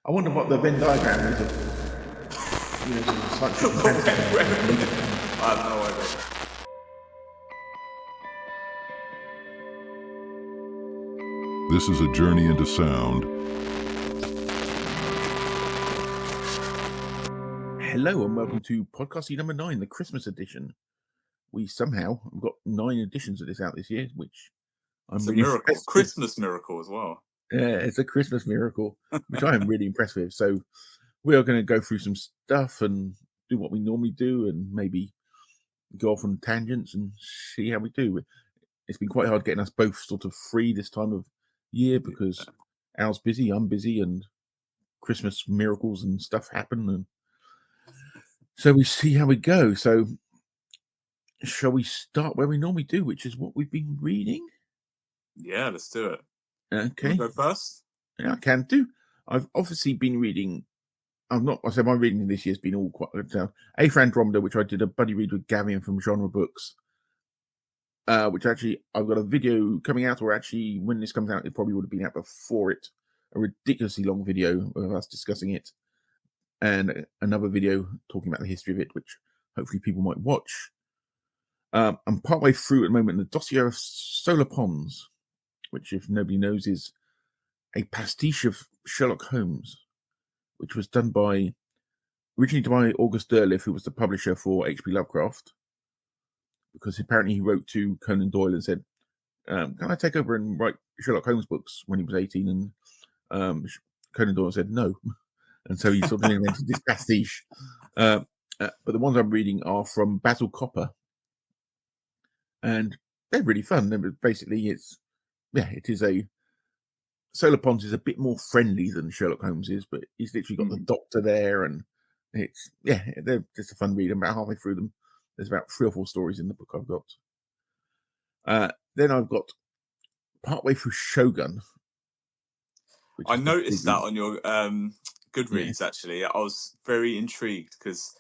I wonder what the Venn diagram is of, science fiction fantasy. I have no idea. This is a journey into sound. Hello and welcome to Podcasty number 9, the Christmas edition. We somehow have got 9 editions of this out this year, which It's a miracle. Christmas miracle as well. Yeah, it's a Christmas miracle, which I am really impressed with. So we are going to go through some stuff and do what we normally do and maybe go off on tangents and see how we do. It's been quite hard getting us both sort of free this time of year because Al's busy, I'm busy, and Christmas miracles and stuff happen. And so we see how we go. So shall we start where we normally do, which is what we've been reading? Yeah, let's do it. Okay. You go first? Yeah, I can do. I've obviously been reading. My reading this year's been all quite A for Andromeda, which I did a buddy read with Gavin from Genre Books. Which actually I've got a video coming out, or actually when this comes out, it probably would have been out before it. A ridiculously long video of us discussing it, and another video talking about the history of it, which hopefully people might watch. I'm partway through at the moment the dossier of Solar Ponds, which, if nobody knows, is a pastiche of Sherlock Holmes, which was done originally by August Derleth, who was the publisher for H.P. Lovecraft, because apparently he wrote to Conan Doyle and said, can I take over and write Sherlock Holmes books when he was 18? And Conan Doyle said no. And so he sort of invented this pastiche. But the ones I'm reading are from Basil Copper. And they're really fun. Basically, it is a... Solar Ponds is a bit more friendly than Sherlock Holmes is, but he's literally got the doctor there, and they're just a fun read. I'm about halfway through them. There's about 3 or 4 stories in the book I've got. Then I've got partway through Shogun. I noticed that on your Goodreads, actually. I was very intrigued because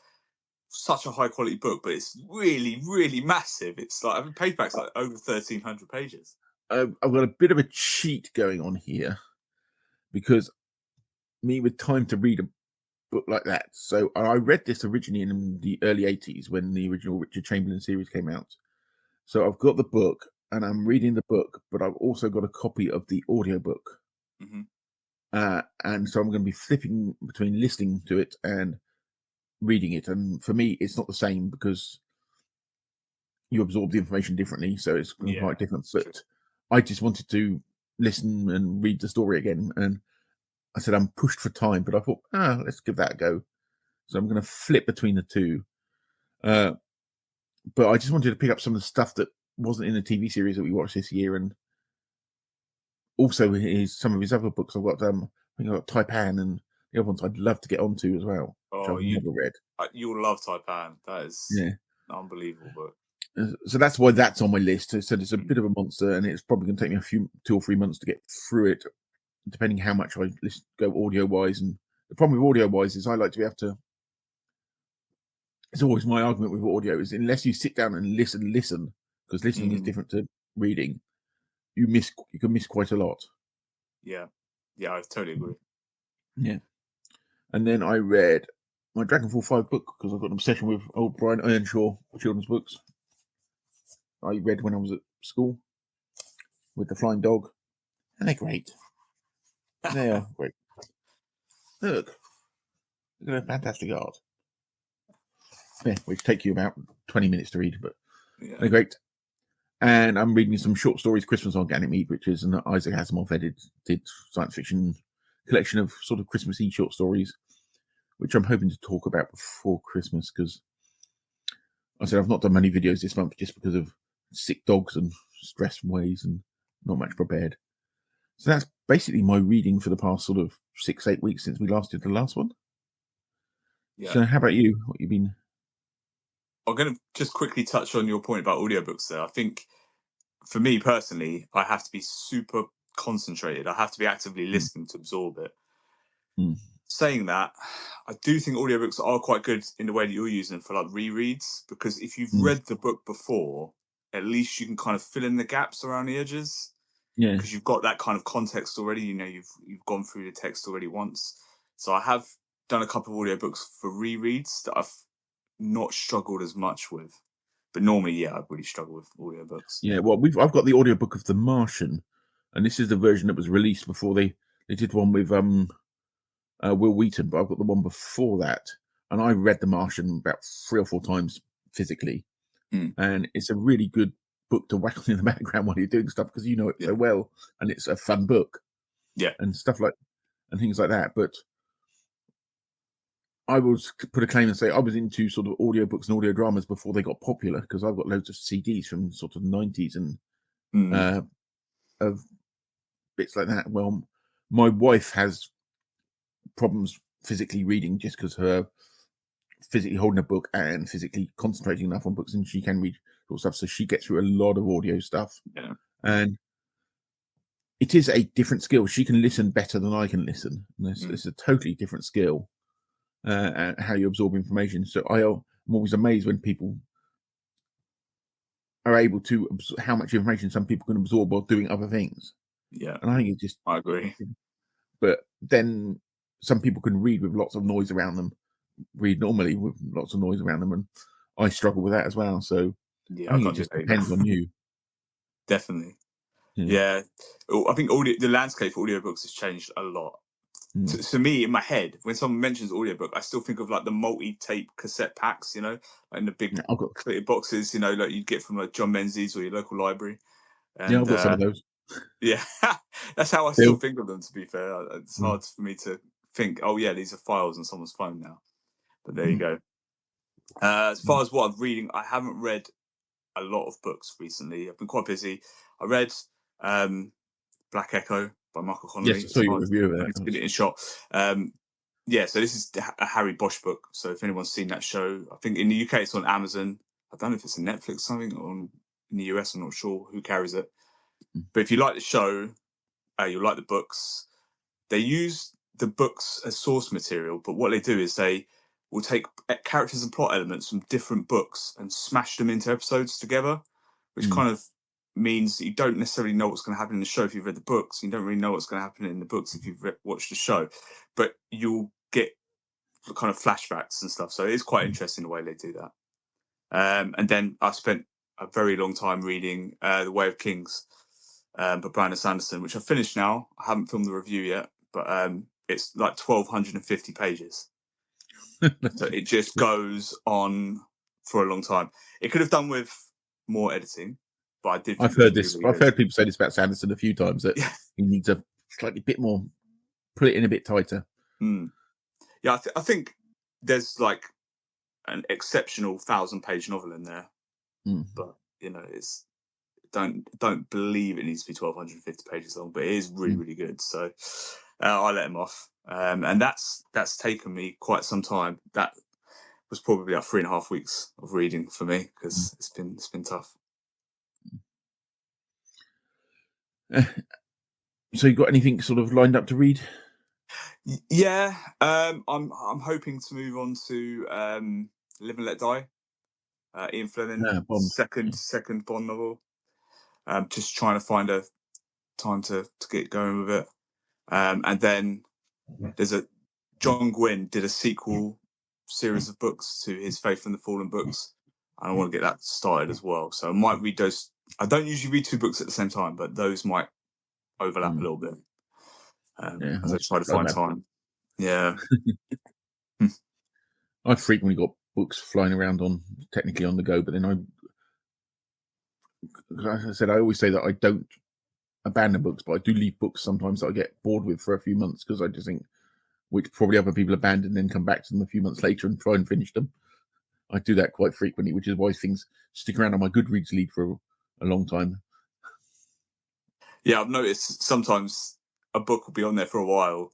such a high quality book, but it's really, really massive. It's like, paperback's like over 1,300 pages. I've got a bit of a cheat going on here because me with time to read a book like that. So I read this originally in the early 80s when the original Richard Chamberlain series came out. So I've got the book and I'm reading the book, but I've also got a copy of the audiobook. Mm-hmm. And so I'm going to be flipping between listening to it and reading it. And for me, it's not the same because you absorb the information differently. So it's quite different. But true. I just wanted to listen and read the story again. And I said, I'm pushed for time, but I thought, let's give that a go. So I'm going to flip between the two. But I just wanted to pick up some of the stuff that wasn't in the TV series that we watched this year. And also some of his other books. I've got, I think I've got Taipan and the other ones I'd love to get onto as well. Oh, you never read. You'll love Taipan. That is an unbelievable book. So that's why that's on my list. So it's a bit of a monster, and it's probably going to take me 2 or 3 months to get through it, depending how much I go audio-wise. And the problem with audio-wise is I like to be able to... It's always my argument with audio is unless you sit down and listen, because listening is different to reading, you can miss quite a lot. Yeah, I totally agree. Yeah. And then I read my Dragonfall 5 book because I've got an obsession with old Brian Earnshaw children's books. I read when I was at school with the Flying Dog, and they're great. They are great. Look at that fantastic art. Yeah, which take you about 20 minutes to read, but they're great. And I'm reading some short stories, Christmas Organic Meat, which is an Isaac Asimov edited science fiction collection of sort of Christmassy short stories, which I'm hoping to talk about before Christmas, because I said I've not done many videos this month just because of sick dogs and stress ways and not much prepared. So that's basically my reading for the past sort of 6-8 weeks since we last did the last one. Yeah. So how about you? What you been? I'm going to just quickly touch on your point about audiobooks there. I think for me personally, I have to be super concentrated. I have to be actively listening to absorb it. Saying that, I do think audiobooks are quite good in the way that you're using them for like rereads, because if you've read the book before, at least you can kind of fill in the gaps around the edges. Yeah. Because you've got that kind of context already. You know, you've gone through the text already once. So I have done a couple of audiobooks for rereads that I've not struggled as much with. But normally, yeah, I really struggle with audiobooks. Yeah, well, I've got the audiobook of The Martian, and this is the version that was released before they did one with Will Wheaton, but I've got the one before that, and I read The Martian about 3 or 4 times physically, and it's a really good book to whack on in the background while you're doing stuff because you know it so well, and it's a fun book, and stuff like and things like that. But I will put a claim and say I was into sort of audiobooks and audio dramas before they got popular because I've got loads of CDs from sort of the 90s and of bits like that. Well, my wife has problems physically reading just because her physically holding a book and physically concentrating enough on books, and she can read sort of stuff. So she gets through a lot of audio stuff, and it is a different skill. She can listen better than I can listen. It's a totally different skill. How you absorb information. So I'm always amazed when people are able to how much information some people can absorb while doing other things. Yeah, and I think it's just I agree. But then some people can read with lots of noise around them. Read normally with lots of noise around them, and I struggle with that as well. So Yeah, I think it just depends on you. Definitely. Yeah. I think the landscape for audiobooks has changed a lot. To me, in my head, when someone mentions audiobook, I still think of like the multi-tape cassette packs, you know, like in the big clear boxes, you know, like you'd get from a John Menzies or your local library. And, I've got some of those. Yeah, that's how I still think of them, to be fair. It's hard for me to think, oh, yeah, these are files on someone's phone now. But there you go. As far as what I'm reading, I haven't read a lot of books recently. I've been quite busy. I read Black Echo by Michael Connolly. Yes, I saw your review of that. It's been in shot. Yeah, so this is a Harry Bosch book. So if anyone's seen that show, I think in the UK it's on Amazon. I don't know if it's on Netflix or something, or in the US, I'm not sure who carries it. But if you like the show, you'll like the books. They use the books as source material, but what they do is they will take characters and plot elements from different books and smash them into episodes together, which kind of means that you don't necessarily know what's going to happen in the show if you've read the books. You don't really know what's going to happen in the books if you've watched the show, but you'll get kind of flashbacks and stuff. So it is quite interesting the way they do that. And then I spent a very long time reading The Way of Kings by Brandon Sanderson, which I've finished now. I haven't filmed the review yet, but it's like 1,250 pages. So it just goes on for a long time. It could have done with more editing, but I did. I've heard this. I've heard people say this about Sanderson a few times, that he needs a slightly bit more, put it in a bit tighter. Yeah, I think there's like an exceptional 1,000-page novel in there, but you know, it's don't believe it needs to be 1,250 pages long, but it is really, really good. So I let him off, and that's taken me quite some time. That was probably like 3.5 weeks of reading for me because it's been tough. So you got anything sort of lined up to read? Yeah, I'm hoping to move on to Live and Let Die, Ian Fleming, second Bond novel. Just trying to find a time to get going with it. And then there's John Gwynne did a sequel series of books to his Faith and the Fallen books, and I want to get that started as well. So I might read those. I don't usually read 2 books at the same time, but those might overlap a little bit as I try to find time. Yeah. I've frequently got books flying around technically on the go, but then as I said, I always say that I don't abandon books, but I do leave books sometimes that I get bored with for a few months because I just think, which probably other people abandon, then come back to them a few months later and try and finish them. I do that quite frequently, which is why things stick around on my Goodreads lead for a long time. Yeah, I've noticed sometimes a book will be on there for a while,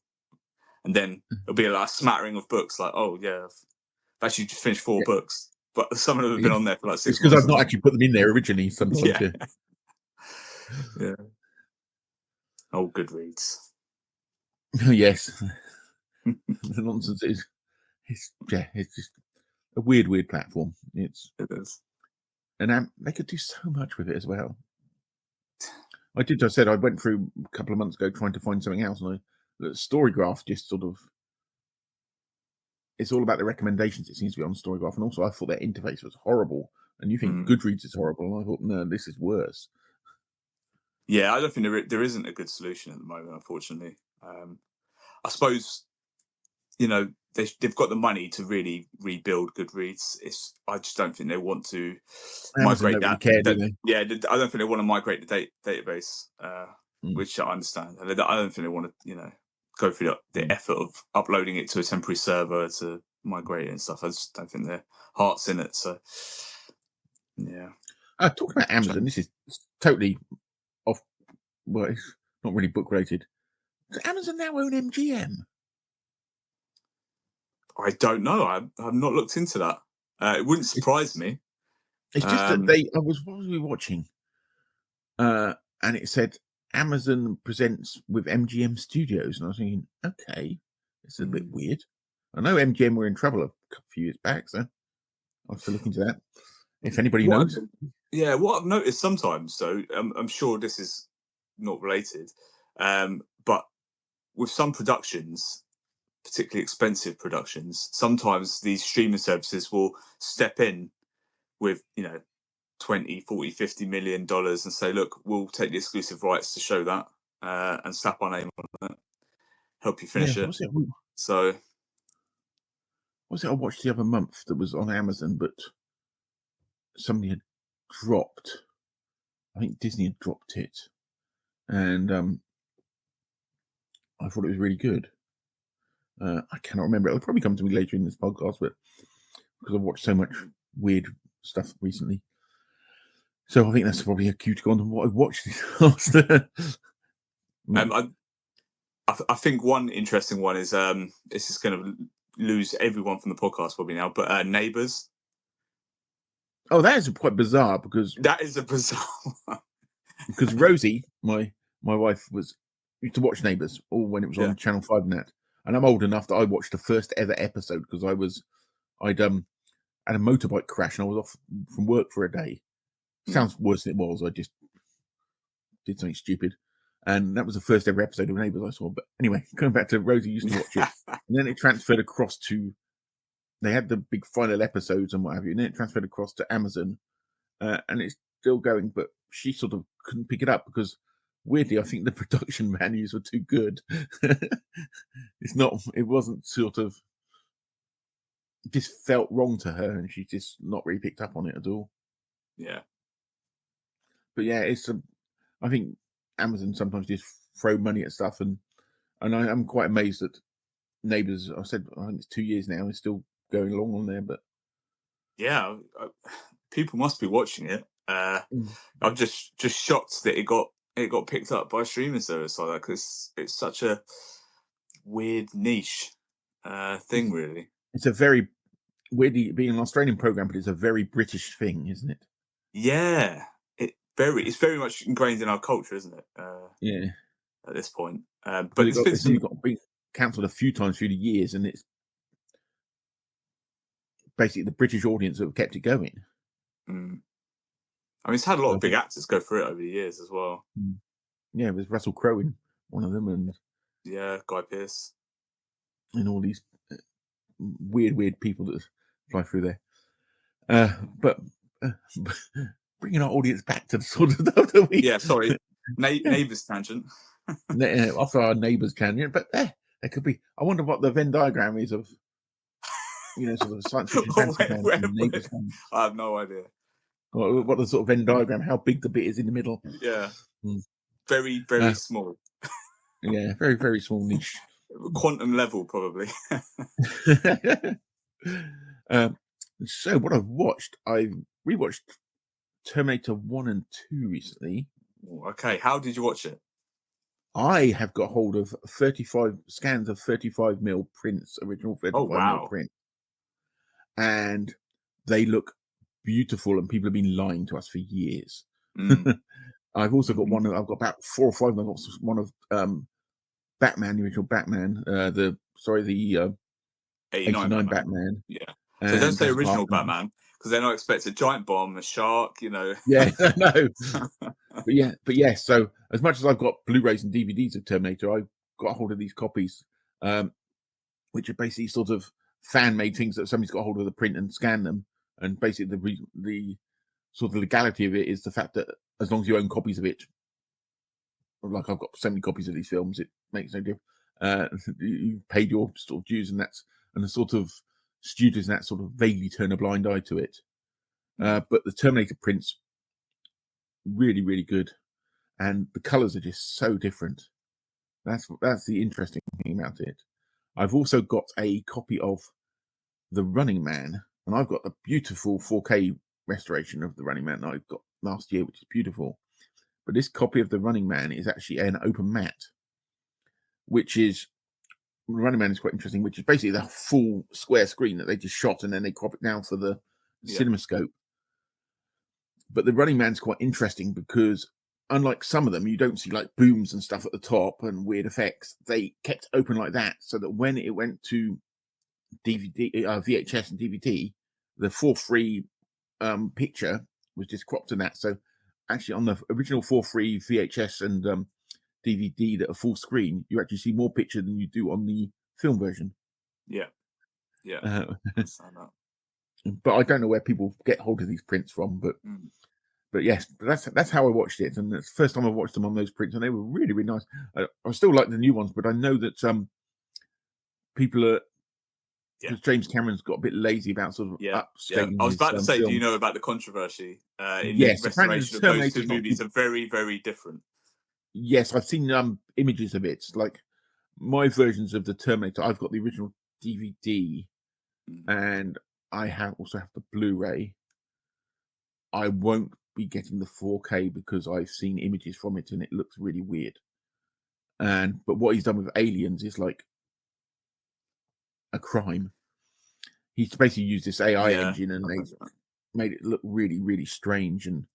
and then it'll be like a smattering of books. Like, oh yeah, I've actually just finished 4 books, but some of them have been on there for like 6 months. It's because I've not actually put them in there originally. Sometimes, yeah. Oh, Goodreads. Yes, the nonsense is. It's just a weird platform. It is, and they could do so much with it as well. I said I went through a couple of months ago trying to find something else, and the Storygraph just sort of it's all about the recommendations. It seems to be on Storygraph, and also I thought their interface was horrible. And you think Goodreads is horrible, and I thought, no, this is worse. Yeah, I don't think there isn't a good solution at the moment, unfortunately. I suppose, you know, they've got the money to really rebuild Goodreads. I just don't think they want to Amazon migrate don't really that. care, do they? Yeah, I don't think they want to migrate the database, which I understand. I don't think they want to, you know, go through the effort of uploading it to a temporary server to migrate it and stuff. I just don't think their heart's in it. So, yeah. Talking about Amazon, this is totally off. Well, it's not really book related. Does Amazon now own MGM? I don't know. I've not looked into that. It wouldn't surprise me. It's just that what was we watching? And it said Amazon presents with MGM Studios, and I was thinking, okay, it's a bit weird. I know MGM were in trouble a few years back, so I'll have to look into that. If anybody knows. What I've noticed sometimes, though, I'm sure this is not related, but with some productions, particularly expensive productions, sometimes these streaming services will step in with, you know, 20, 40, 50 million dollars and say, look, we'll take the exclusive rights to show that and slap our name on it, help you finish it. So was it I watched the other month that was on Amazon, but somebody had dropped, I think Disney had dropped it, and I thought it was really good. I cannot remember. It'll probably come to me later in this podcast, but because I've watched so much weird stuff recently. So I think that's probably a cue to go on to what I've watched this last. I think one interesting one is this is going to lose everyone from the podcast probably now, but Neighbours. Oh, that is quite bizarre because that is a bizarre one. Because Rosie, my wife, used to watch Neighbours all when it was on Channel 5 and that. And I'm old enough that I watched the first ever episode because I'd had a motorbike crash and I was off from work for a day. Sounds worse than it was. I just did something stupid. And that was the first ever episode of Neighbours I saw. But anyway, going back to Rosie used to watch it. And then it transferred across to, they had the big final episodes and what have you. And then it transferred across to Amazon. And it's still going, but she sort of couldn't pick it up because weirdly, I think the production values were too good. It wasn't sort of, just felt wrong to her and she just not really picked up on it at all. Yeah. But yeah, I think Amazon sometimes just throw money at stuff and I'm quite amazed that Neighbours, I think it's 2 years now, is still going along on there, but yeah, people must be watching it. I'm just shocked that it got picked up by a streaming service like that because it's such a weird niche thing, really. It's a very weirdly being an Australian program, but it's a very British thing, isn't it? Yeah, it's very much ingrained in our culture, isn't it? Yeah. At this point, but it's got been cancelled a few times through the years, and it's basically the British audience that have kept it going. I mean, it's had a lot of big actors go through it over the years as well. Yeah, it was Russell Crowe in one of them, and Guy Pearce, and all these weird people that fly through there. But bringing our audience back to the sort of stuff that we... Yeah, sorry, Neighbours tangent. After our Neighbours tangent, but there could be... I wonder what the Venn diagram is of, sort of science fiction fantasy fans and Neighbours fans. I have no idea. What the sort of Venn diagram, how big the bit is in the middle. Yeah. Very, very small. Yeah, very, very small niche. Quantum level, probably. So what I've watched, I rewatched Terminator 1 and 2 recently. Okay, how did you watch it? I have got hold of 35 scans of 35mm prints, original 35mm print. And they look beautiful, and people have been lying to us for years. I've also got one. I've got about 4 or 5. I've got one of Batman, the original Batman. The 89 Batman. Yeah. So don't say original Batman because then I expect a giant bomb, a shark. Yeah, I know. but yeah. So as much as I've got Blu-rays and DVDs of Terminator, I've got hold of these copies, which are basically sort of fan-made things that somebody's got hold of the print and scan them. And basically, the sort of legality of it is the fact that as long as you own copies of it, like I've got so many copies of these films, it makes no difference. You paid your sort of dues, and the sort of studios and that sort of vaguely turn a blind eye to it. But the Terminator prints really, really good, and the colours are just so different. That's the interesting thing about it. I've also got a copy of The Running Man, and I've got a beautiful 4K restoration of The Running Man that I got last year, which is beautiful. But this copy of The Running Man is actually an open matte, which is The Running Man is quite interesting, which is basically the full square screen that they just shot and then they crop it down for the CinemaScope. But The Running Man's quite interesting because unlike some of them, you don't see like booms and stuff at the top and weird effects. They kept open like that so that when it went to DVD, VHS and DVD, the 4:3 picture was just cropped in that. So actually on the original 4:3 VHS and DVD that are full screen, you actually see more picture than you do on the film version. Yeah. But I don't know where people get hold of these prints from, but yes, that's how I watched it, and it's the first time I watched them on those prints, and they were really, really nice. I still like the new ones, but I know that people are. Because James Cameron's got a bit lazy about sort of upscaling. I was about to say, film. Do you know about the controversy in yes, the restoration of those two movies? Are very, very different. Yes, I've seen images of it. Like my versions of the Terminator, I've got the original DVD, and I also have the Blu-ray. I won't be getting the 4K because I've seen images from it and it looks really weird. But what he's done with Aliens is like a crime. He's basically used this AI engine and made it look really, really strange. And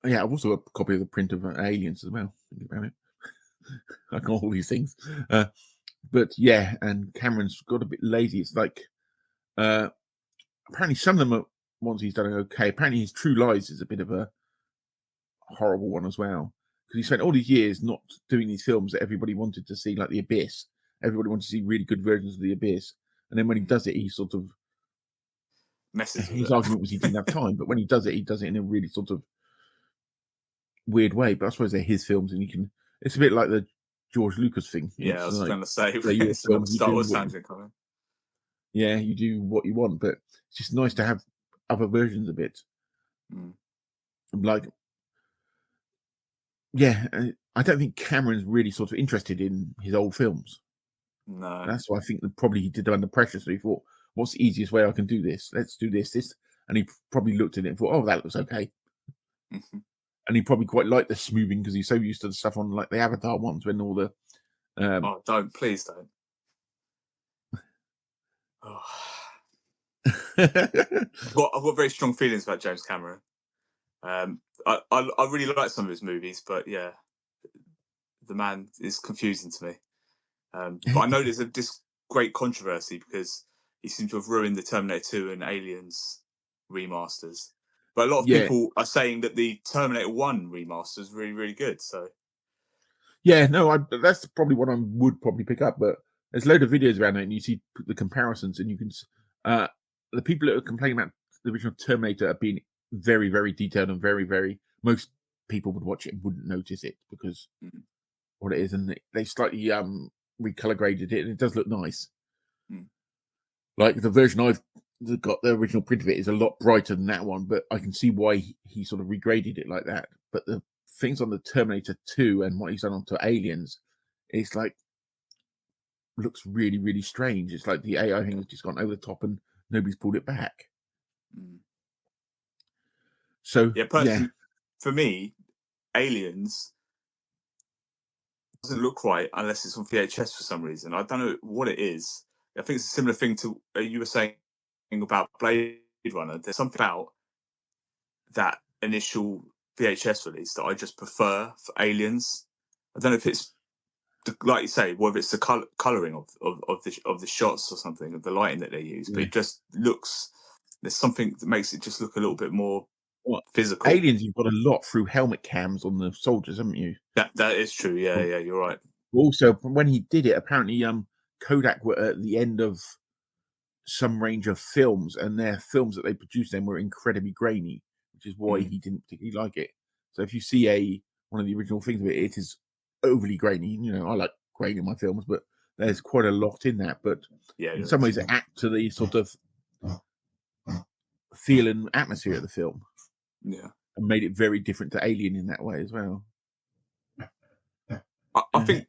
I've also got a copy of the print of Aliens as well. Think about it. I got all these things. But yeah, and Cameron's got a bit lazy. It's like apparently some of them are ones he's done okay. Apparently his True Lies is a bit of a horrible one as well. Because he spent all these years not doing these films that everybody wanted to see, like The Abyss. Everybody wanted to see really good versions of The Abyss. And then when he does it, he sort of messes with his it. argument was he didn't have time. But when he does it in a really sort of weird way. But I suppose they're his films, and it's a bit like the George Lucas thing. Yeah, I was going to say, it's another Star Wars tangent coming. Yeah, you do what you want, but it's just nice to have other versions of it. Like, I don't think Cameron's really sort of interested in his old films. No. That's why I think that probably he did it under pressure. So he thought, what's the easiest way I can do this? Let's do this. And he probably looked at it and thought, oh, that looks okay. And he probably quite liked the smoothing because he's so used to the stuff on like the Avatar ones when all the... please don't. Oh. I've got very strong feelings about James Cameron. I really like some of his movies, but yeah, the man is confusing to me. But I know there's this great controversy because he seems to have ruined the Terminator 2 and Aliens remasters. But a lot of people are saying that the Terminator 1 remaster is really, really good. So that's probably what I would probably pick up. But there's a load of videos around it, and you see the comparisons, and you can the people that are complaining about the original Terminator are being very, very detailed and very, very. Most people would watch it and wouldn't notice it because what it is, and they slightly recolor graded it, and it does look nice. Like the version I've got, the original print of it is a lot brighter than that one, but I can see why he sort of regraded it like that. But the things on the Terminator 2 and what he's done onto Aliens, it's like looks really, really strange. It's like the AI thing has just gone over the top and nobody's pulled it back. So for me, Aliens doesn't look right unless it's on VHS for some reason. I don't know what it is. I think it's a similar thing to you were saying about Blade Runner. There's something about that initial VHS release that I just prefer for Aliens. I don't know if it's like you say, whether it's the colouring of the shots or something, of the lighting that they use, but it just looks. There's something that makes it just look a little bit more physical. Aliens, you've got a lot through helmet cams on the soldiers, haven't you? That is true. Yeah, you're right. Also, when he did it, apparently, Kodak were at the end of some range of films, and their films that they produced then were incredibly grainy, which is why he didn't particularly like it. So if you see one of the original things of it, it is overly grainy. I like grain in my films, but there's quite a lot in that. But in some ways, it adds to the sort of feel and atmosphere of the film. Yeah. And made it very different to Alien in that way as well. I think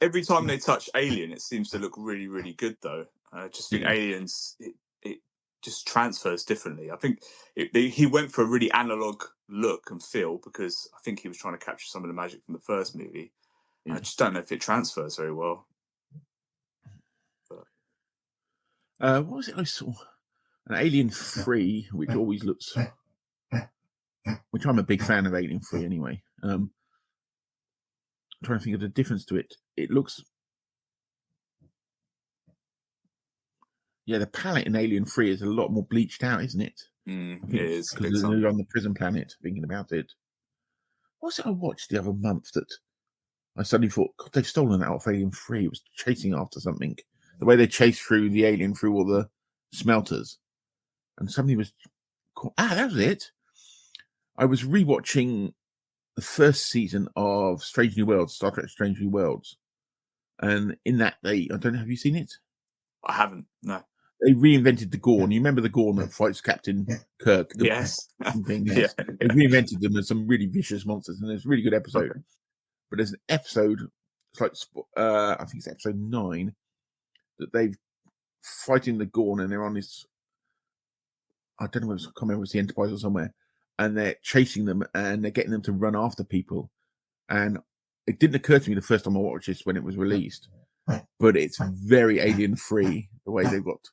every time they touch Alien, it seems to look really, really good, though. I just think Aliens, it just transfers differently. I think he went for a really analog look and feel because I think he was trying to capture some of the magic from the first movie. I just don't know if it transfers very well. What was it I saw? An Alien 3, which always looks... Which I'm a big fan of Alien 3 anyway. I'm trying to think of the difference to it. It looks... Yeah, the palette in Alien 3 is a lot more bleached out, isn't it? It is. Because they're on the prison planet, thinking about it. What was it I watched the other month that I suddenly thought, God, they've stolen that off Alien 3. It was chasing after something. The way they chased through the alien through all the smelters. And somebody was... that was it. I was rewatching the first season of Strange New Worlds, Star Trek Strange New Worlds. And in that, I don't know, have you seen it? I haven't, no. They reinvented the Gorn. You remember the Gorn that fights Captain Kirk? Yes. Yes. They reinvented them as some really vicious monsters, and it's a really good episode. Okay. But there's an episode, it's like, I think it's episode 9, that they've fighting the Gorn, and they're on this, I don't know if it's the Enterprise or somewhere, and they're chasing them, and they're getting them to run after people. And it didn't occur to me the first time I watched this when it was released, but it's very Alien-free, the way they've got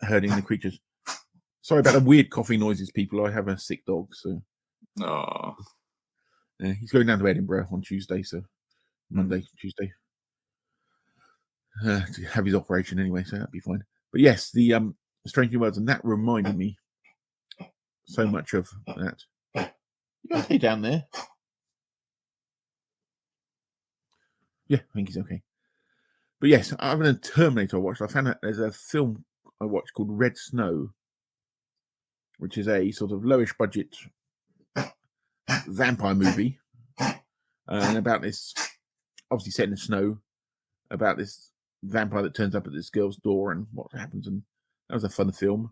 herding the creatures. Sorry about the weird coughing noises, people. I have a sick dog, so... Oh. Yeah, he's going down to Edinburgh on Tuesday, so... Monday, Tuesday. To have his operation anyway, so that'd be fine. But yes, the Strange New Worlds, and that reminded me so much of that. You okay down there? Yeah, I think he's okay. But yes, other than Terminator I watched, I found out there's a film I watched called Red Snow, which is a sort of lowish budget vampire movie, and about this, obviously set in the snow, about this vampire that turns up at this girl's door and what happens, and that was a fun film.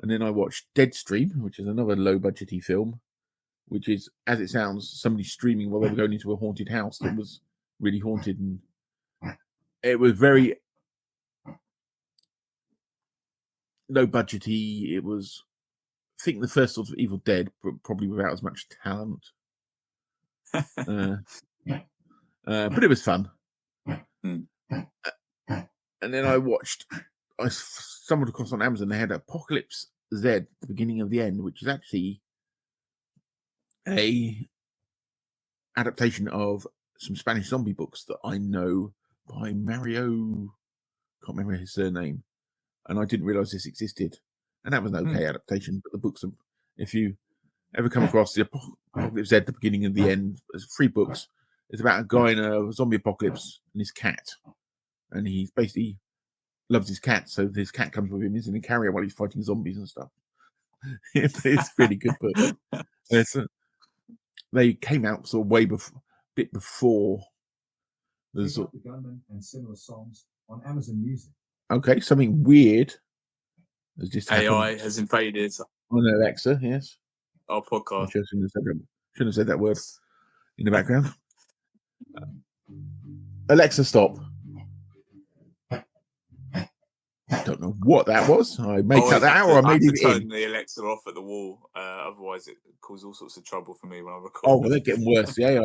And then I watched Deadstream, which is another low-budgety film, which is, as it sounds, somebody streaming while they were going into a haunted house that was really haunted, and it was very low-budgety. It was, I think, the first sort of Evil Dead, but probably without as much talent. But it was fun. And then I stumbled across on Amazon, they had Apocalypse Z, The Beginning of the End, which is actually a adaptation of some Spanish zombie books that I know by Mario, can't remember his surname, and I didn't realize this existed. And that was an okay adaptation, but the books are, if you ever come across the Apocalypse Z, The Beginning of the End, there's 3 books. It's about a guy in a zombie apocalypse and his cat, and he basically loves his cat, so his cat comes with him. He's in a carrier while he's fighting zombies and stuff. It's a really good book. They came out sort of bit before the Gunman and similar songs on Amazon Music. Okay, something weird has just happened. AI has invaded on Alexa. Yes, our podcast. I shouldn't have said that word in the background. Alexa, stop. I don't know what that was. I may cut that out, or I may leave it in. Turn the Alexa off at the wall. Otherwise, it causes all sorts of trouble for me when I record. Oh, well, they're getting worse. Yeah,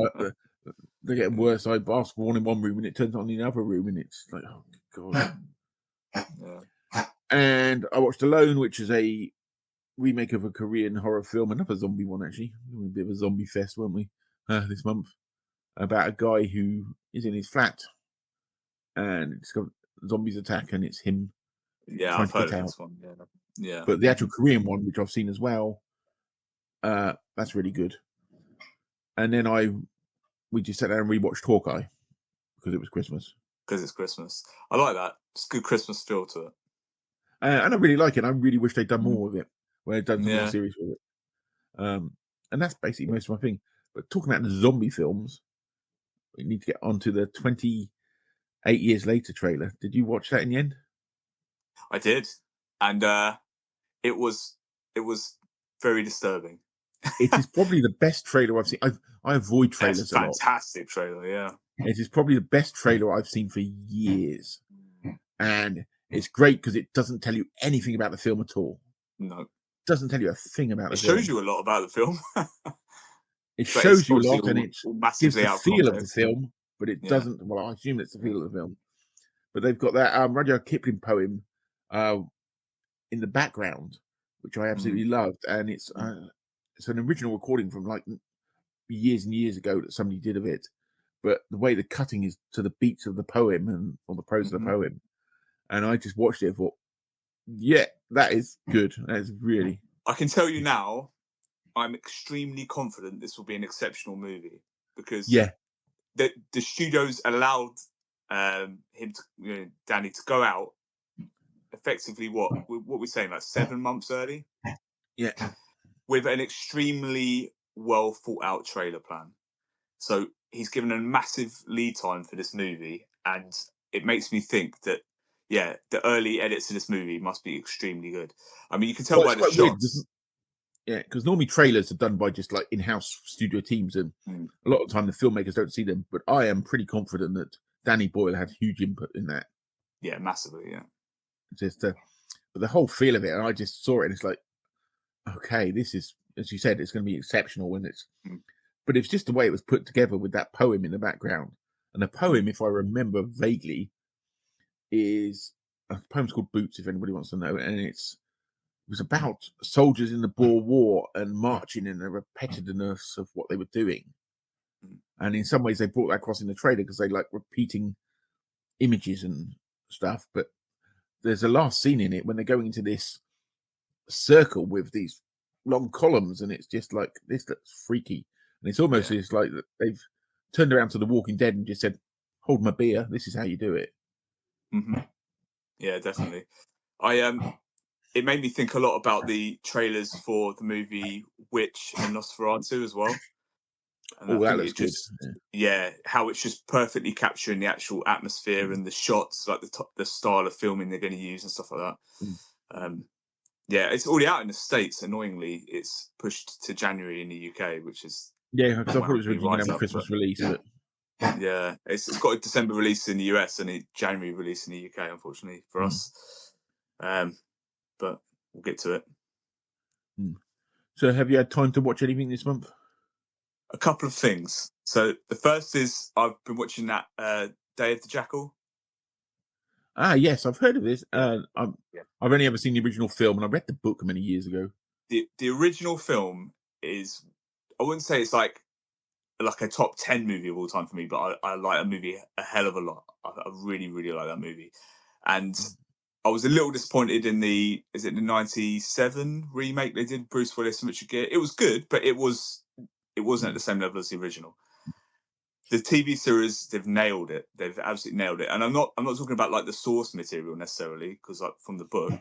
they're getting worse. I ask for one in one room, and it turns on in the other room, and it's like, oh god. Yeah. And I watched Alone, which is a remake of a Korean horror film, another zombie one actually. We were a bit of a zombie fest, weren't we? This month, about a guy who is in his flat, and it's got zombies attack, and it's him. Yeah, I've heard of this one. Yeah. But the actual Korean one, which I've seen as well, that's really good. And then we just sat down and rewatched Hawkeye because it was Christmas. because it's Christmas. I like that. It's a good Christmas feel to it. And I really like it. I really wish they'd done more with it, where they'd done some more Yeah. series with it. And that's basically most of my thing. But talking about the zombie films, we need to get onto the 28 Years Later trailer. Did you watch that in the end? I did, and it was very disturbing. It is probably the best trailer I've seen. I avoid trailers It's a lot. fantastic trailer, yeah. It is probably the best trailer I've seen for years. And it's great because it doesn't tell you anything about the film at all. No. It doesn't tell you a thing about the It film. shows you a lot about the film. It shows you a lot, and it gives the out feel of context. the film, but it doesn't. Well, I assume it's the feel of the film. But they've got that Rudyard Kipling poem in the background, which I absolutely loved, and it's an original recording from like years and years ago that somebody did of it. But the way the cutting is to the beats of the poem or the prose of the poem, and I just watched it and thought, yeah, that is good. That is really. I can tell you now, I'm extremely confident this will be an exceptional movie because the studios allowed him to, Danny, to go out effectively what we're saying, like 7 months early, with an extremely well thought out trailer plan. So he's given a massive lead time for this movie, and it makes me think that the early edits of this movie must be extremely good. I mean, you can tell by the shots. Because normally trailers are done by just like in-house studio teams, and a lot of the time the filmmakers don't see them. But I am pretty confident that Danny Boyle had huge input in that. Yeah, massively. Yeah. But the whole feel of it, and I just saw it, and it's like, okay, this is, as you said, it's going to be exceptional when it's. But it's just the way it was put together with that poem in the background, and the poem, if I remember vaguely, is a poem's called Boots. If anybody wants to know, and it was about soldiers in the Boer War and marching and the repetitiveness of what they were doing. And in some ways, they brought that across in the trailer because they like repeating images and stuff. But there's a last scene in it when they're going into this circle with these long columns, and it's just like, this looks freaky. And it's almost it's like they've turned around to The Walking Dead and just said, hold my beer, this is how you do it. Yeah, definitely. It made me think a lot about the trailers for the movie Witch and Nosferatu as well. And that looks good. How it's just perfectly capturing the actual atmosphere and the shots, like the style of filming they're going to use and stuff like that. It's already out in the States. Annoyingly, it's pushed to January in the UK, which is because I thought it was going to have a Christmas release, but it's got a December release in the US and a January release in the UK, unfortunately for us. But we'll get to it. So have you had time to watch anything this month? A couple of things. So the first is I've been watching that Day of the Jackal. Yes, I've heard of this. I've only ever seen the original film, and I read the book many years ago. The original film is, I wouldn't say it's like a top 10 movie of all time for me, but I like that movie a hell of a lot. I really, really like that movie. And I was a little disappointed in the 97 remake they did, Bruce Willis and Richard Gere. It was good, but it wasn't at the same level as the original. The TV series, they've nailed it. They've absolutely nailed it. And I'm not talking about like the source material necessarily, because like from the book,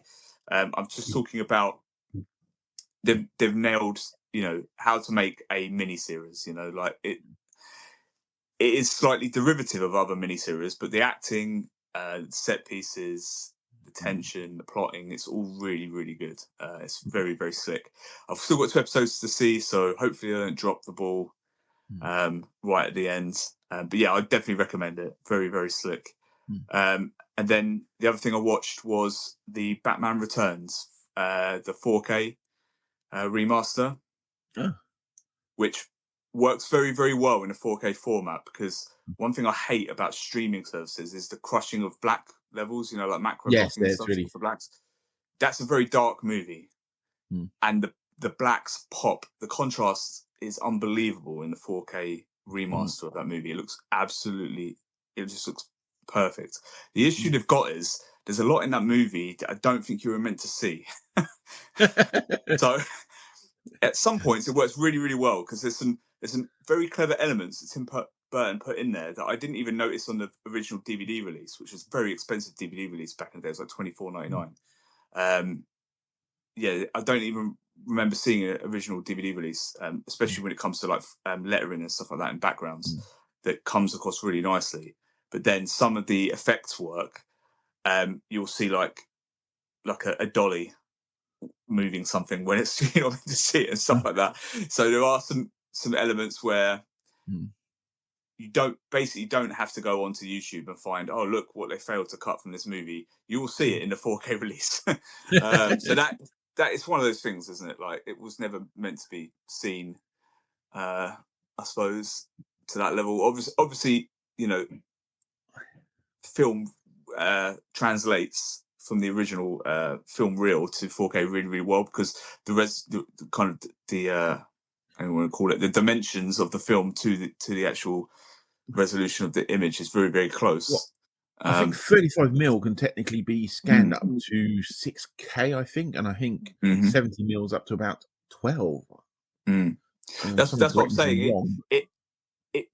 I'm just talking about they've nailed, how to make a miniseries. Like it is slightly derivative of other miniseries, but the acting, set pieces, the tension, the plotting, it's all really, really good. It's very, very slick. I've still got 2 episodes to see, so hopefully I don't drop the ball right at the end. But yeah, I definitely recommend it. Very, very slick. And then the other thing I watched was the Batman Returns, the 4K remaster, which works very, very well in a 4K format, because one thing I hate about streaming services is the crushing of black levels, like macro blocking and stuff for blacks. That's a very dark movie. And the blacks pop. The contrast is unbelievable in the 4K remaster of that movie. It just looks perfect. The issue they've got is there's a lot in that movie that I don't think you were meant to see. So at some points it works really, really well, because there's some very clever elements that Burton put in there that I didn't even notice on the original DVD release, which was a very expensive DVD release back in the day. It was like $24.99. Yeah, I don't even remember seeing an original DVD release, especially when it comes to like lettering and stuff like that and backgrounds that comes across really nicely. But then some of the effects work, you'll see like a dolly moving something when it's to see it and stuff like that. So there are some elements where you don't have to go onto YouTube and find, oh, look what they failed to cut from this movie. You will see it in the 4K release. So that is one of those things, isn't it? Like, it was never meant to be seen, I suppose, to that level. Obviously, film translates from the original film reel to 4K really, really well, because the I don't want to call it, the dimensions of the film to the actual resolution of the image is very, very close. Well, I think 35mm can technically be scanned up to 6K, I think, and I think 70mm up to about 12. That's what I'm saying. It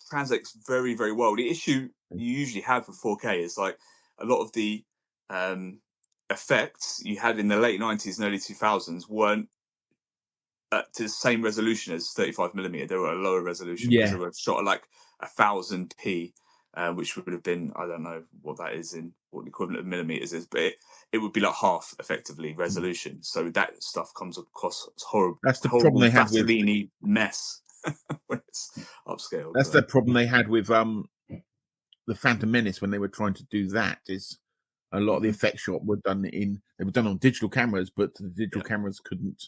translates very, very well. The issue you usually have with 4K is like a lot of the effects you had in the late 90s and early 2000s weren't to the same resolution as 35mm. They were a lower resolution because they were shot at like 1000p, which would have been, I don't know what that is in what the equivalent of millimeters is, but it would be like half effectively resolution. So that stuff comes across as horrible. That's the problem they had with mess when it's upscaled. That's the problem they had with the Phantom Menace when they were trying to do that. Is a lot of the effect shot were done on digital cameras, but the digital cameras couldn't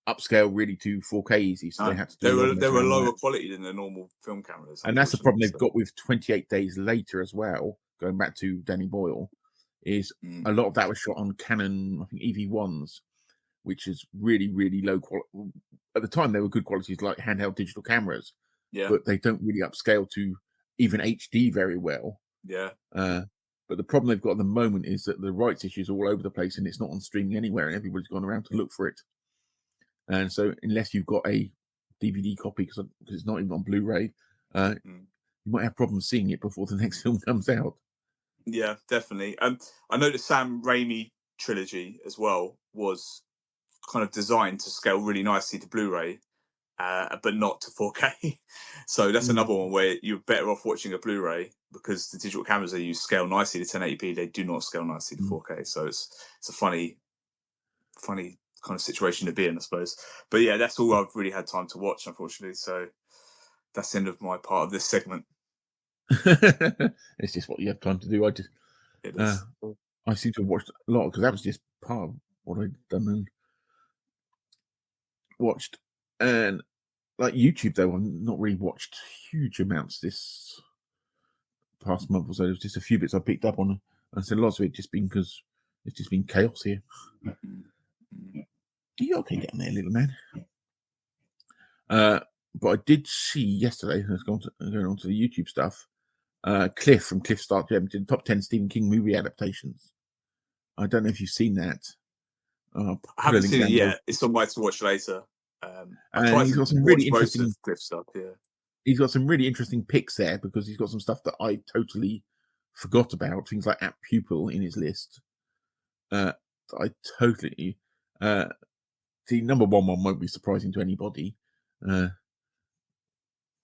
upscale really to 4K easy, so they had to do. They were lower quality than the normal film cameras, and that's the problem they've got with 28 Days Later as well. Going back to Danny Boyle, is a lot of that was shot on Canon, I think EV1s, which is really, really low quality. At the time, they were good qualities, like handheld digital cameras, but they don't really upscale to even HD very well. But the problem they've got at the moment is that the rights issues are all over the place, and it's not on streaming anywhere, and everybody's gone around to look for it. And so, unless you've got a DVD copy, because it's not even on Blu-ray, you might have problems seeing it before the next film comes out. Yeah, definitely. I know the Sam Raimi trilogy as well was kind of designed to scale really nicely to Blu-ray, but not to 4K. So that's another one where you're better off watching a Blu-ray, because the digital cameras they use scale nicely to 1080p. They do not scale nicely to 4K. So it's a funny kind of situation to be in, I suppose. But yeah, that's all I've really had time to watch, unfortunately. So that's the end of my part of this segment. It's just what you have time to do. I seem to have watched a lot, because that was just part of what I'd done and watched. And like YouTube, though, I've not really watched huge amounts this past month or so. There's just a few bits I picked up on, and so lots of it just been because it's just been chaos here. You okay down there, little man? But I did see yesterday, let's go on to the YouTube stuff, Cliff from Cliff Start Gem did the top 10 Stephen King movie adaptations. I don't know if you've seen that. I haven't seen it yet. It's on my to watch later. And he's got some really interesting Cliff stuff. Yeah, he's got some really interesting picks there, because he's got some stuff that I totally forgot about. Things like App Pupil in his list. I totally. The number one won't be surprising to anybody.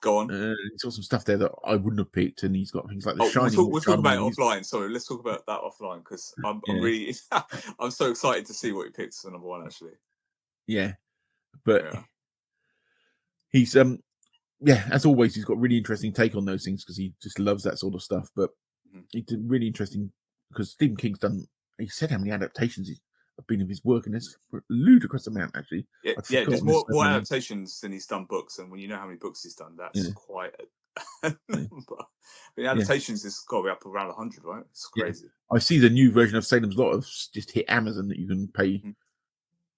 Go on. He's got some stuff there that I wouldn't have picked, and he's got things like The Shining. We'll talk about it offline. Sorry, let's talk about that offline, because I'm really I'm so excited to see what he picks for number one, actually. Yeah, but he's as always, he's got a really interesting take on those things, because he just loves that sort of stuff. But he did really interesting, because Stephen King's done. He said how many adaptations have been of his work, and it's a ludicrous amount, actually. There's more adaptations than he's done books, and when you know how many books he's done, that's quite a number. The adaptations has got to be up around 100, right? It's crazy. I see the new version of Salem's Lot have just hit Amazon that you can pay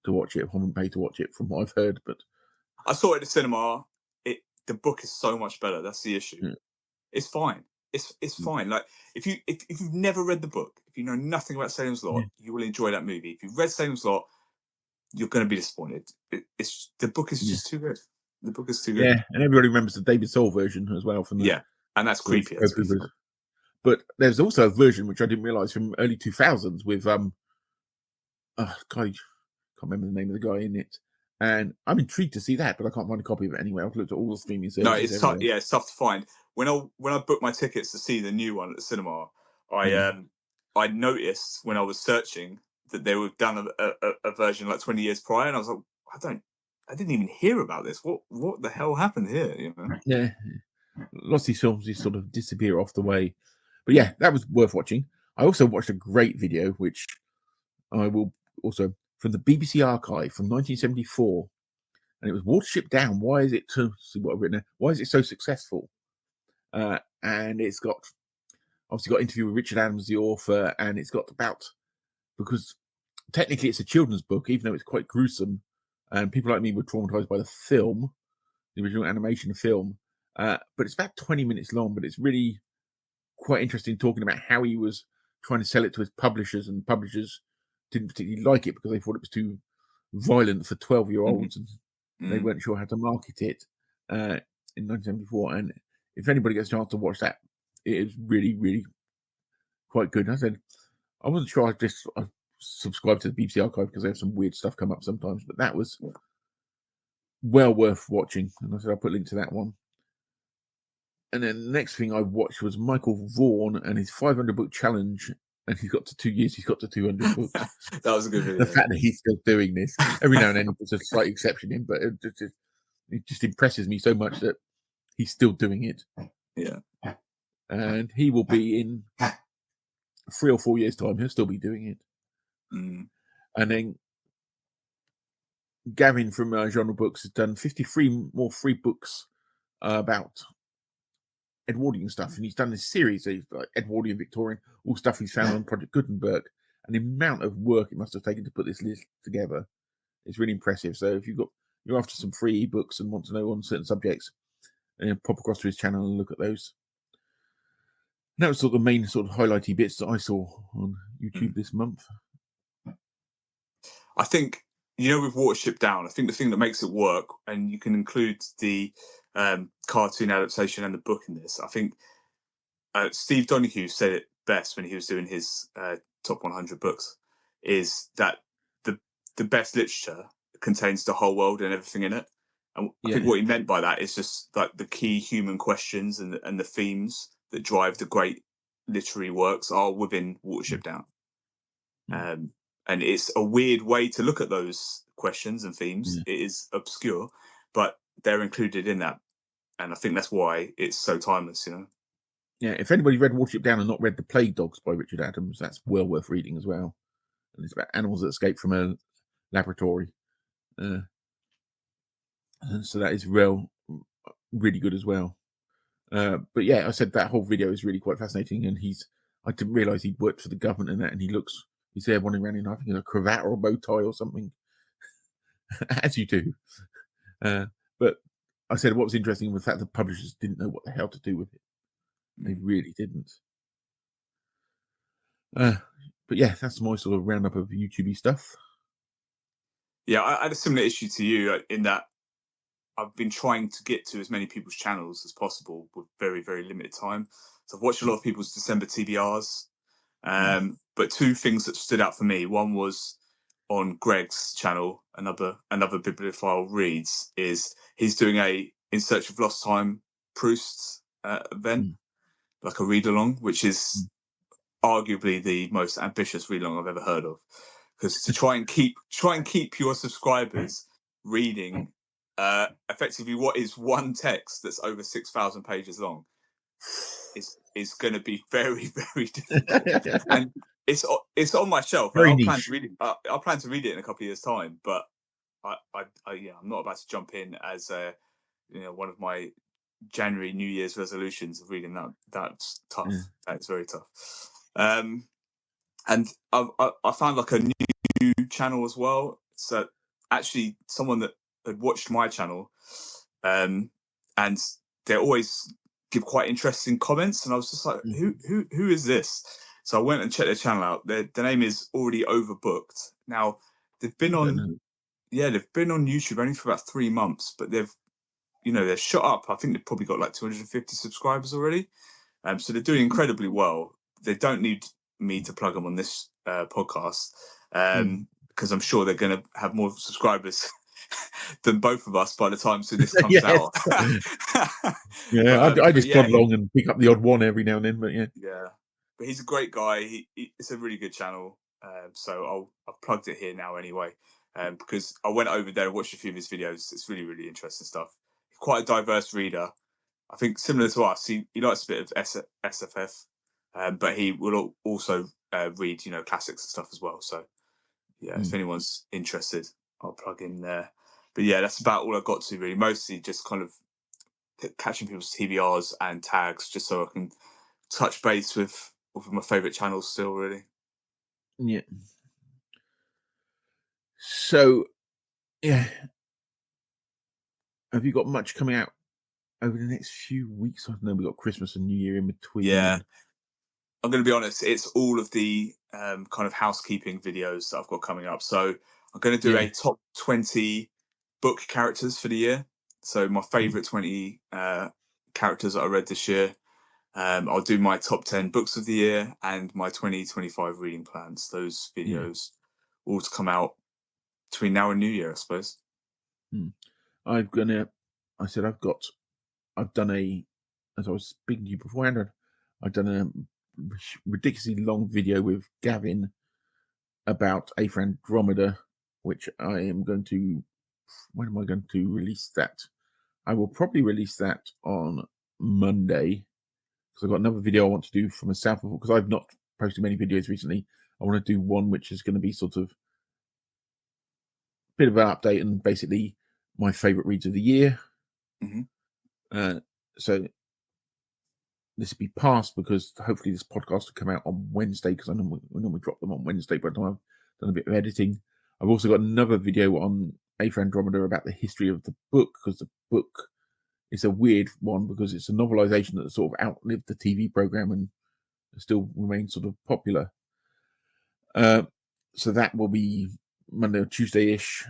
to watch it. I haven't paid to watch it, from what I've heard, but I saw it at the cinema. The book is so much better. That's the issue. It's fine. It's fine. Like, if you've never read the book, if you know nothing about Salem's Lot, you will enjoy that movie. If you've read Salem's Lot, you're going to be disappointed. The book is just too good. The book is too good. Yeah, and everybody remembers the David Soul version as well from the and that's creepy. But there's also a version which I didn't realise from early 2000s with God, I can't remember the name of the guy in it. And I'm intrigued to see that, but I can't find a copy of it anywhere. I've looked at all the streaming services. No, it's tough. Yeah, it's tough to find. When I booked my tickets to see the new one at the cinema, I noticed when I was searching that they were done a version like 20 years prior, and I was like, I didn't even hear about this. What the hell happened here? You know? Yeah, lots of these films just sort of disappear off the way. But yeah, that was worth watching. I also watched a great video, which I will also from the BBC archive from 1974, and it was Watership Down. Why is it see what I've written there? Why is it so successful? And it's got obviously got interview with Richard Adams, the author, and it's got because technically it's a children's book, even though it's quite gruesome, and people like me were traumatized by the film, the original animation film. But it's about 20 minutes long, but it's really quite interesting talking about how he was trying to sell it to his publishers, and publishers didn't particularly like it because they thought it was too violent for 12-year-olds, and they weren't sure how to market it in 1974. And if anybody gets a chance to watch that, it is really, really quite good. And I said, I wasn't sure I subscribed to the BBC archive because they have some weird stuff come up sometimes, but that was well worth watching. And I said, I'll put a link to that one. And then the next thing I watched was Michael Vaughan and his 500 book challenge. And he's got to 2 years, he's got to 200 books. That was a good video. The fact that he's still doing this, every now and then there's a slight exception in, but it just impresses me so much that he's still doing it. Yeah. And he will be in 3 or 4 years' time, he'll still be doing it. And then Gavin from Genre Books has done 53 more free books about Edwardian stuff, and he's done this series of like Edwardian Victorian, all stuff he's found on Project Gutenberg, and the amount of work it must have taken to put this list together is really impressive. So if you're after some free ebooks and want to know on certain subjects, and pop across to his channel and look at those. And that was sort of the main sort of highlighty bits that I saw on YouTube this month. I think, with Watership Down, I think the thing that makes it work, and you can include the cartoon adaptation and the book in this, I think Steve Donoghue said it best when he was doing his top 100 books, is that the best literature contains the whole world and everything in it. And I think what he meant by that is just like the key human questions and the themes that drive the great literary works are within Watership Down. And it's a weird way to look at those questions and themes. It is obscure, but they're included in that. And I think that's why it's so timeless, Yeah, if anybody read Watership Down and not read The Plague Dogs by Richard Adams, that's well worth reading as well. And it's about animals that escape from a laboratory. And so that is really good as well. But yeah, I said that whole video is really quite fascinating, and I didn't realise he'd worked for the government and that, and he's there wandering around in, I think, a cravat or a bow tie or something, as you do. But I said what was interesting was the fact the publishers didn't know what the hell to do with it. They really didn't. But yeah, that's my sort of roundup of YouTube-y stuff. Yeah, I had a similar issue to you in that I've been trying to get to as many people's channels as possible with very, very limited time. So I've watched a lot of people's December TBRs. But two things that stood out for me. One was on Greg's channel, another bibliophile reads, is he's doing a In Search of Lost Time Proust event, like a read-along, which is arguably the most ambitious read-along I've ever heard of. Because to try and keep your subscribers reading effectively what is one text that's over 6,000 pages long is going to be very, very difficult. And it's on my shelf. I'll plan to read it. I'll plan to read it in a couple of years' time. But I'm not about to jump in as one of my January New Year's resolutions of reading that. That's tough. That's very tough. And I found like a new channel as well. So actually, someone that had watched my channel, and they always give quite interesting comments, and I was just like, who is this? So I went and checked their channel out. The name is already Overbooked. Now they've been on YouTube only for about 3 months, but they've they're shot up. I think they've probably got like 250 subscribers already. So they're doing incredibly well. They don't need me to plug them on this podcast because I'm sure they're going to have more subscribers than both of us by the time this comes out. I just plod along and pick up the odd one every now and then, but yeah. But he's a great guy. It's a really good channel. So I've plugged it here now anyway, because I went over there and watched a few of his videos. It's really, really interesting stuff. He's quite a diverse reader. I think similar to us, he likes a bit of SFF, but he will also read, classics and stuff as well. So yeah, if anyone's interested, I'll plug in there. But yeah, that's about all I got to really. Mostly just kind of catching people's TBRs and tags, just so I can touch base with my favourite channels still, really. Yeah. So, yeah. Have you got much coming out over the next few weeks? I know we've got Christmas and New Year in between. Yeah. I'm going to be honest, it's all of the kind of housekeeping videos that I've got coming up. So I'm going to do a top 20 book characters for the year. So my favourite 20 characters that I read this year. I'll do my top 10 books of the year and my 2025 reading plans. Those videos all to come out between now and New Year, I suppose. I've done as I was speaking to you beforehand, I've done a ridiculously long video with Gavin about Andromeda, which I am going to, when am I going to release that? I will probably release that on Monday, because I've got another video I want to do from a South, because I've not posted many videos recently. I want to do one which is going to be sort of a bit of an update and basically my favourite reads of the year. So this will be passed because hopefully this podcast will come out on Wednesday, because I normally drop them on Wednesday, but I've done a bit of editing. I've also got another video on Andromeda about the history of the book, because the book is a weird one because it's a novelization that sort of outlived the TV program and still remains sort of popular. So that will be Monday or Tuesday-ish.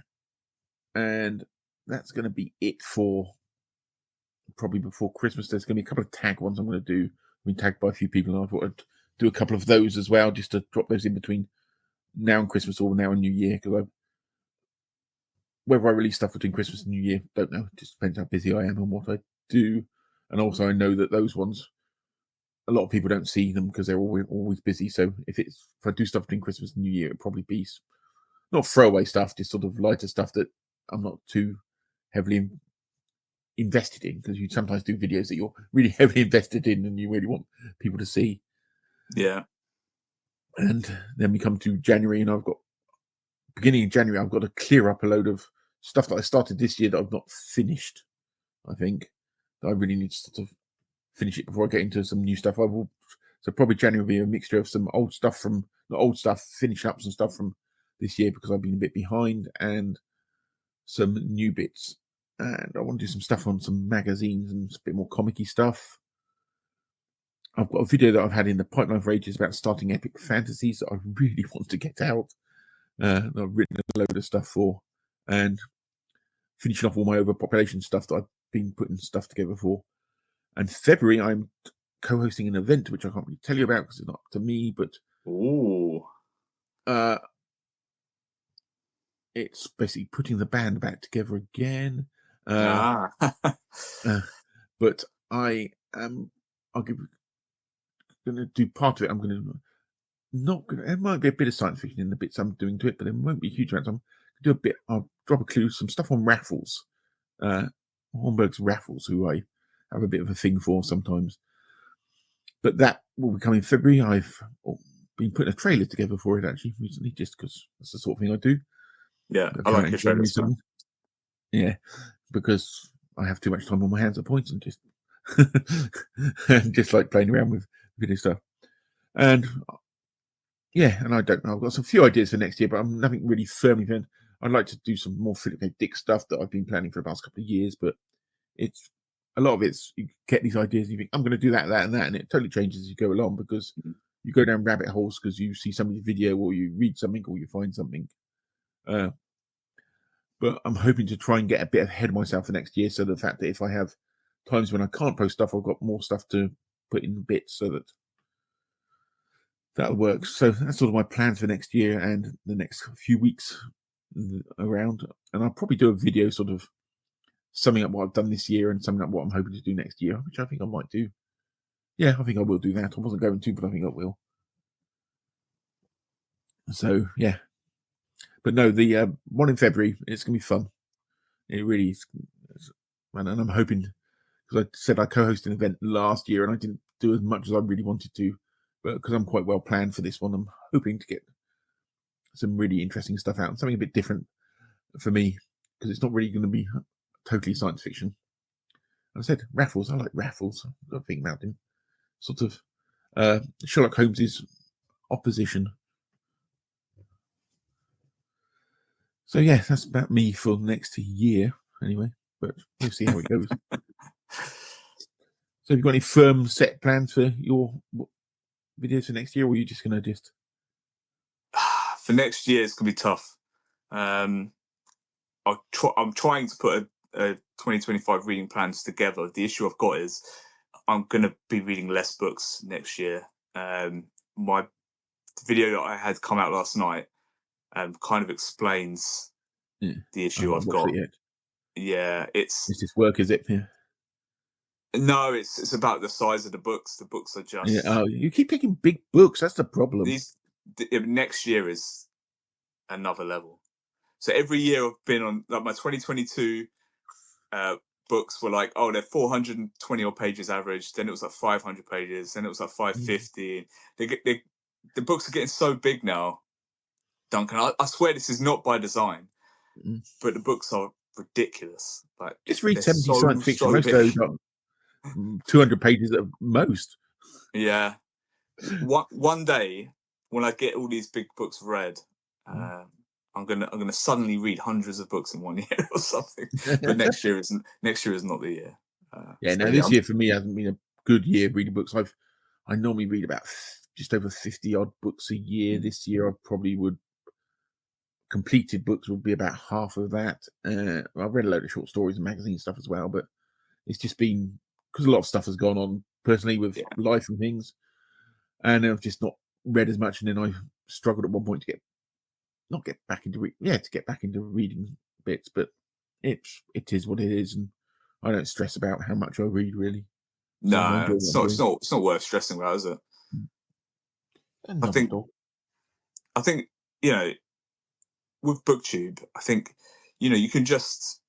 And that's going to be it for probably before Christmas. There's going to be a couple of tag ones I'm going to do. I've been tagged by a few people, and I thought I'd do a couple of those as well, just to drop those in between now and Christmas or now and New Year, because whether I release stuff between Christmas and New Year, don't know. It just depends how busy I am and what I do. And also I know that those ones, a lot of people don't see them because they're always busy. So if I do stuff between Christmas and New Year, it'll probably be not throwaway stuff, just sort of lighter stuff that I'm not too heavily invested in, because you sometimes do videos that you're really heavily invested in and you really want people to see. Yeah. And then we come to January, and beginning of January, I've got to clear up a load of stuff that I started this year that I've not finished. I think that I really need to sort of finish it before I get into some new stuff. So probably January will be a mixture of some old stuff finish up some stuff from this year because I've been a bit behind, and some new bits. And I want to do some stuff on some magazines and a bit more comic-y stuff. I've got a video that I've had in the pipeline for ages about starting epic fantasies that I really want to get out. That I've written a load of stuff for, and finishing off all my overpopulation stuff that I've been putting stuff together for. And February, I'm co-hosting an event which I can't really tell you about because it's not up to me, but it's basically putting the band back together again. But I'm going to do part of it. It might be a bit of science fiction in the bits I'm doing to it, but there won't be a huge amount. I'll drop a clue, some stuff on Raffles, Hornberg's Raffles, who I have a bit of a thing for sometimes. But that will be coming in February. I've been putting a trailer together for it actually recently, just because that's the sort of thing I do. Yeah, I like your trailers. Yeah, because I have too much time on my hands at points and just just like playing around with video stuff. And yeah, and I don't know. I've got some few ideas for next year, but I'm nothing really firmly planned. I'd like to do some more Philip K. Dick stuff that I've been planning for the past couple of years, but it's a lot of it's you get these ideas and you think I'm going to do that, and that, and it totally changes as you go along because you go down rabbit holes because you see somebody's video or you read something or you find something. But I'm hoping to try and get a bit ahead of myself for next year, so the fact that if I have times when I can't post stuff, I've got more stuff to put in bits, so that'll work. So that's sort of my plans for next year and the next few weeks around. And I'll probably do a video sort of summing up what I've done this year and summing up what I'm hoping to do next year, which I think I might do. Yeah, I think I will do that. I wasn't going to, but I think I will. So, yeah. But no, the one in February, it's going to be fun. It really is. And I'm hoping, because I said I co-hosted an event last year and I didn't do as much as I really wanted to, but because I'm quite well planned for this one, I'm hoping to get some really interesting stuff out, something a bit different for me, because it's not really going to be totally science fiction. I said Raffles. I like Raffles. I've got to think about him. Sort of Sherlock Holmes's opposition. So yeah, that's about me for next year anyway, but we'll see how it goes. So have you got any firm set plans for your videos for next year, or are you just going to just... For next year, it's going to be tough. I'm trying to put a 2025 reading plans together. The issue I've got is I'm going to be reading less books next year. My video that I had come out last night kind of explains the issue I've got. Yeah, it's just work, is it? Yeah. No, it's about the size of the books. The books are just... Yeah. Oh, you keep picking big books. That's the problem. Next year is another level. So every year I've been on, like, my 2022 books were like, oh, they're 420 odd pages average. Then it was like 500 pages. Then it was like 550. The books are getting so big now, Duncan. I swear this is not by design, but the books are ridiculous. Like, just read 70 science fiction. Most of those are 200 pages at most. Yeah. One day when I get all these big books read, I'm gonna suddenly read hundreds of books in 1 year or something. But next year is not the year. This year for me hasn't been a good year reading books. I normally read about just over 50 odd books a year. This year I probably would... completed books would be about half of that. I've read a load of short stories and magazine stuff as well, but it's just been because a lot of stuff has gone on personally with life and things, and I've just not read as much. And then I struggled at one point to get back into reading bits. But it is what it is, and I don't stress about how much I read really. No, it's not worth stressing about, is it? I think with booktube, I think you can just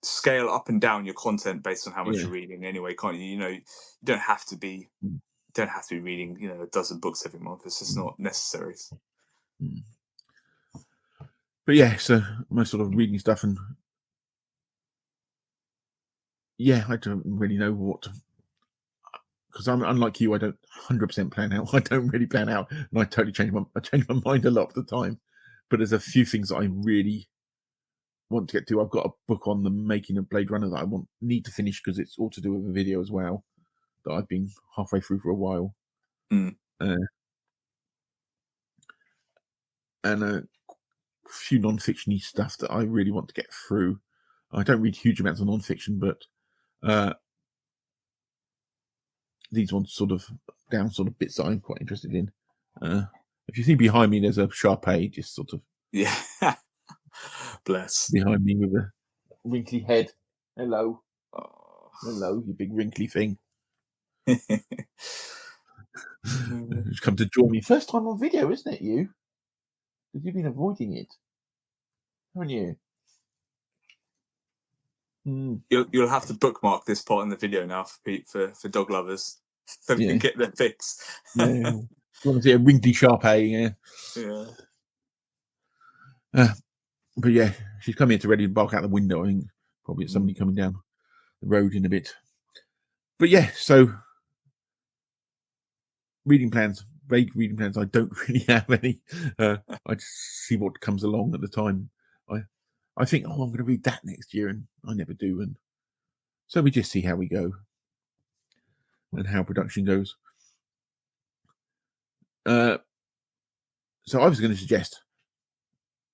scale up and down your content based on how much you're reading anyway, can't you? You don't have to be reading a dozen books every month. It's just not necessary. But yeah, so my sort of reading stuff, and I don't really know what, because I'm unlike you. I don't 100% plan out. I don't really plan out, and I totally change my mind a lot of the time. But there's a few things that I really want to get to. I've got a book on the making of Blade Runner that I need to finish, because it's all to do with a video as well that I've been halfway through for a while. And a few non-fictiony stuff that I really want to get through. I don't read huge amounts of non-fiction, but these ones sort of bits that I'm quite interested in. If you see behind me, there's a Shar-pei just sort of bless behind me with a wrinkly head. Hello. Hello, you big wrinkly thing. Who's come to join me. First time on video, isn't it, you? Because you've been avoiding it, haven't you? You'll have to bookmark this part in the video now for dog lovers, so they can get their fix. You want to see a wrinkly Shar-pei, but yeah, she's coming here to ready to bark out the window. I think probably it's somebody coming down the road in a bit. But yeah, so vague reading plans. I don't really have any. I just see what comes along at the time. I think, I'm going to read that next year, and I never do. And so we just see how we go and how production goes. So I was going to suggest,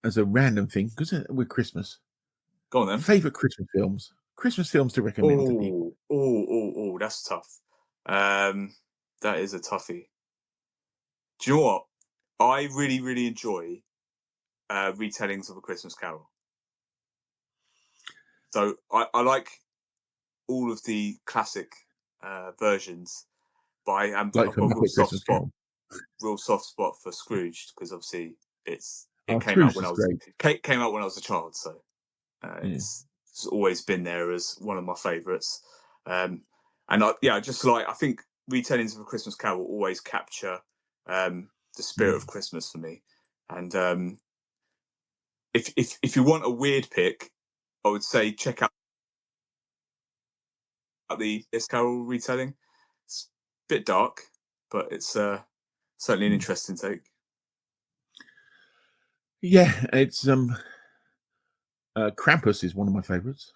as a random thing, because with Christmas, Go on then. Favorite Christmas films. Christmas films to recommend to people. Oh, that's tough. That is a toughie. Do you know what? I really, really enjoy retellings of A Christmas Carol. So I like all of the classic versions, but I've got a real soft spot for Scrooge, because obviously it came out when I was a child, so it's always been there as one of my favourites. And I think retellings of A Christmas Carol always capture the spirit of Christmas for me. And if you want a weird pick, I would say check out the This Carol retelling. It's a bit dark, but it's certainly an interesting take. Yeah, it's Krampus is one of my favourites.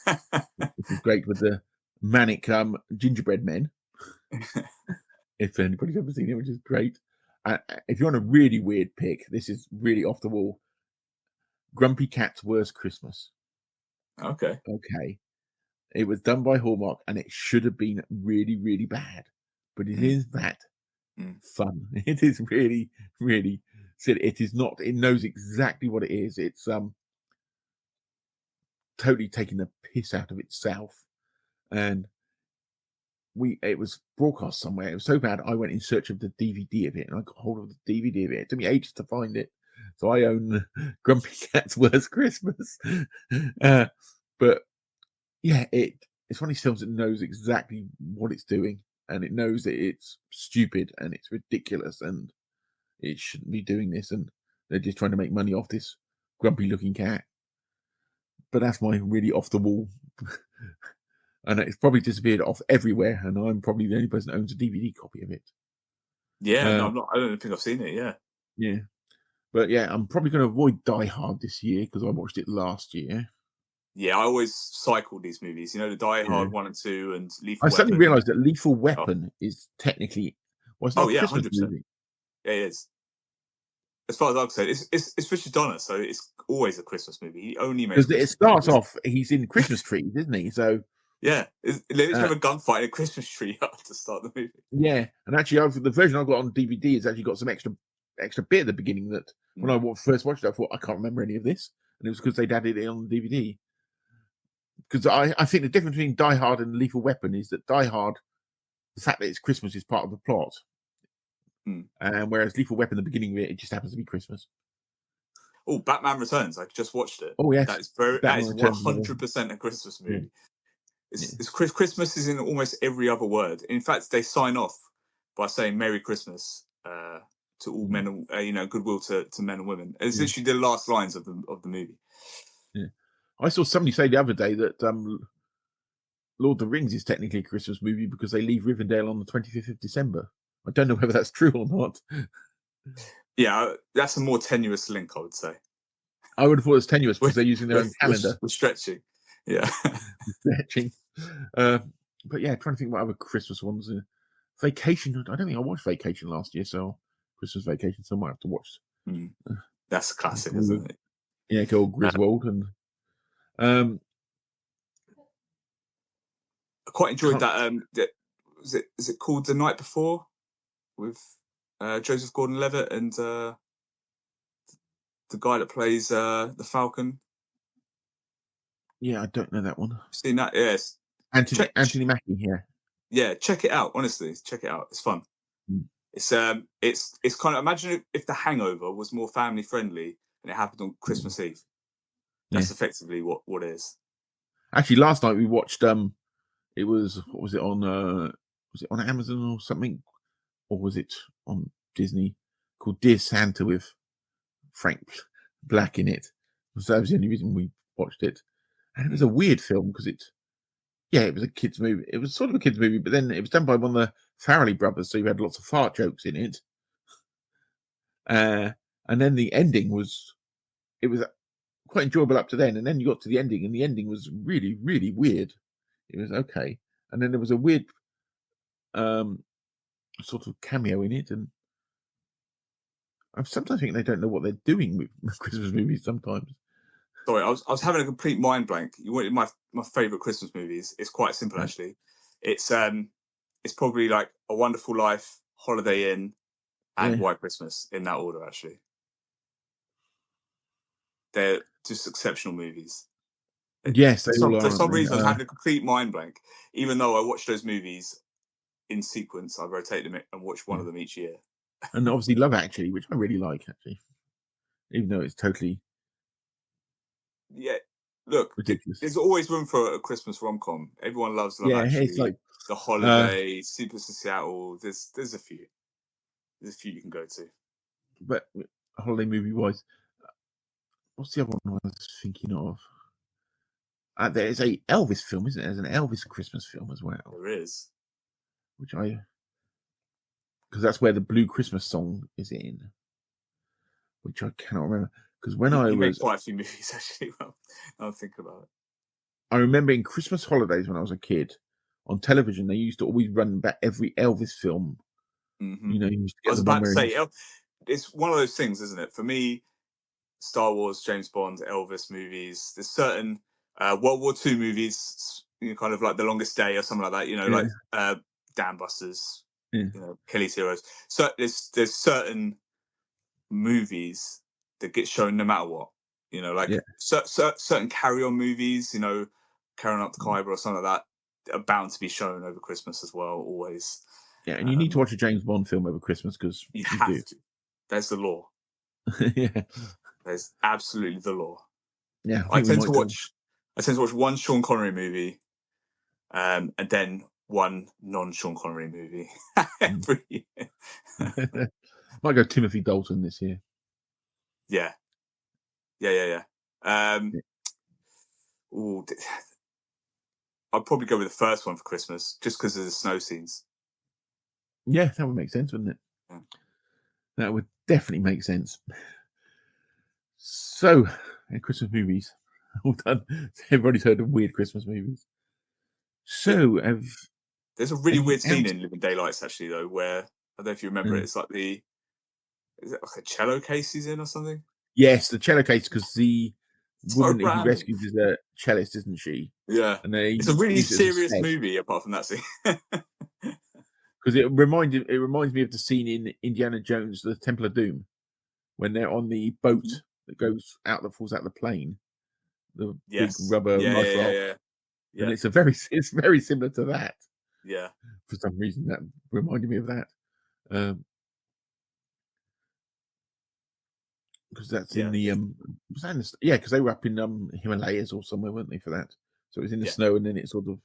Which is great with the manic gingerbread men. If anybody's ever seen it, which is great. If you want a really weird pick, this is really off the wall. Grumpy Cat's Worst Christmas. Okay. It was done by Hallmark, and it should have been really, really bad, but it is that fun. It is really, really silly. It is not. It knows exactly what it is. It's totally taking the piss out of itself, and it was broadcast somewhere. It was so bad, I went in search of the DVD of it, and I got hold of the DVD of it. It took me ages to find it, so I own Grumpy Cat's Worst Christmas. But yeah, it's one of these films that knows exactly what it's doing, and it knows that it's stupid and it's ridiculous and it shouldn't be doing this, and they're just trying to make money off this grumpy looking cat. But that's my really off the wall. And it's probably disappeared off everywhere, and I'm probably the only person that owns a DVD copy of it. Yeah, no, I'm not. I don't think I've seen it. Yeah, but yeah, I'm probably going to avoid Die Hard this year because I watched it last year. Yeah, I always cycle these movies. You know, the Die Hard 1 and 2 and Lethal Weapon. I suddenly realised that Lethal Weapon is technically it's not a Christmas 100%. movie. Yeah, it is. As far as I'm concerned, it's Richard Donner, so it's always a Christmas movie. He only makes because it starts off. He's in Christmas trees, isn't he? So yeah, they have a gunfight in a Christmas tree to start the movie. Yeah, and actually, the version I've got on DVD has actually got some extra bit at the beginning that when I first watched it, I thought I can't remember any of this, and it was because they'd added it on the DVD. Because I think the difference between Die Hard and Lethal Weapon is that Die Hard, the fact that it's Christmas is part of the plot, and whereas Lethal Weapon, the beginning of it just happens to be Christmas. Oh, Batman Returns! I just watched it. Oh yes, that is 100% a Christmas movie. It's Christmas is in almost every other word. In fact, they sign off by saying "Merry Christmas" to all men, goodwill to men and women. It's literally the last lines of the movie. Yeah, I saw somebody say the other day that Lord of the Rings is technically a Christmas movie because they leave Rivendell on the 25th of December. I don't know whether that's true or not. Yeah, that's a more tenuous link, I would say. I would have thought it was tenuous because they're using their own calendar. We're stretching. Yeah. Stretching. But yeah, trying to think what other Christmas ones. Vacation. I don't think I watched Vacation last year, so Christmas Vacation, so I might have to watch. That's a classic, isn't it? Yeah, go Griswold. And I quite enjoyed that. Is it called The Night Before with Joseph Gordon-Levitt and the guy that plays the Falcon? Yeah, I don't know that one. Seen that? Yes. Anthony Mackie here. Yeah, check it out. Honestly, check it out. It's fun. It's kind of, imagine if The Hangover was more family friendly and it happened on Christmas Eve. That's effectively what it is. Actually, last night we watched it was on Amazon or something, or was it on Disney, called Dear Santa with Frank Black in it. So that was the only reason we watched it. And it was a weird film because it was a kids movie. It was sort of a kids movie, but then it was done by one of the Farrelly brothers, so you had lots of fart jokes in it. And then the ending was quite enjoyable up to then, and then you got to the ending, and the ending was really, really weird. It was okay, and then there was a weird sort of cameo in it, and I sometimes think they don't know what they're doing with Christmas movies sometimes. Sorry, I was having a complete mind blank. You wanted my favorite Christmas movies. It's quite simple Right. actually. It's probably like A Wonderful Life, Holiday Inn, and Yeah. White Christmas in that order. Actually, they're just exceptional movies. Yes, they all For are, some aren't they? reason, I was having a complete mind blank. Even though I watched those movies in sequence, I rotate them and watch one of them each year. And obviously Love Actually, which I really like, actually, even though it's totally Yeah, look, ridiculous. there's always room for a Christmas rom-com. Everyone loves Love Yeah, it's Actually, like The Holiday, Super to Seattle. There's a few. There's a few you can go to. but holiday movie wise, what's the other one I was thinking of? There's a Elvis film, isn't there? There's an Elvis Christmas film as well, There is. which because that's where the Blue Christmas song is in, which I cannot remember. Because when He made quite a few movies actually. Well, I'll think about it. I remember in Christmas holidays when I was a kid, on television they used to always run back every Elvis film. Mm-hmm. You know, you used to I was get the one about to where say, it's one of those things, isn't it? For me, Star Wars, James Bond, Elvis movies. There's certain World War II movies, kind of like The Longest Day or something like that. Like Dam Busters, Kelly's Heroes. So there's certain movies that get shown no matter what. Certain carry-on movies. Carrying Up the Khyber or something like that are bound to be shown over Christmas as well. Always. Yeah, and you need to watch a James Bond film over Christmas because you have to. There's the law. Yeah, there's absolutely the law. Yeah, I tend to watch one Sean Connery movie, and then one non-Sean Connery movie every year. Might go Timothy Dalton this year. Yeah. I'd probably go with the first one for Christmas, just because of the snow scenes. Yeah, that would make sense, wouldn't it? Yeah. That would definitely make sense. So, Christmas movies. All done. Everybody's heard of weird Christmas movies. So, there's a really weird scene in Living Daylights, actually, though, where, I don't know if you remember it, it's like is it like a cello case he's in or something? Yes, the cello case, because the woman that he rescues is a cellist, isn't she? Yeah. And it's a really serious movie, apart from that scene. Because it reminds me of the scene in Indiana Jones, the Temple of Doom, when they're on the boat that falls out of the plane, the big rubber life raft. And it's very similar to that. Yeah. For some reason, that reminded me of that. Because that's in the because they were up in Himalayas or somewhere, weren't they, for that? So it was in the snow, and then it sort of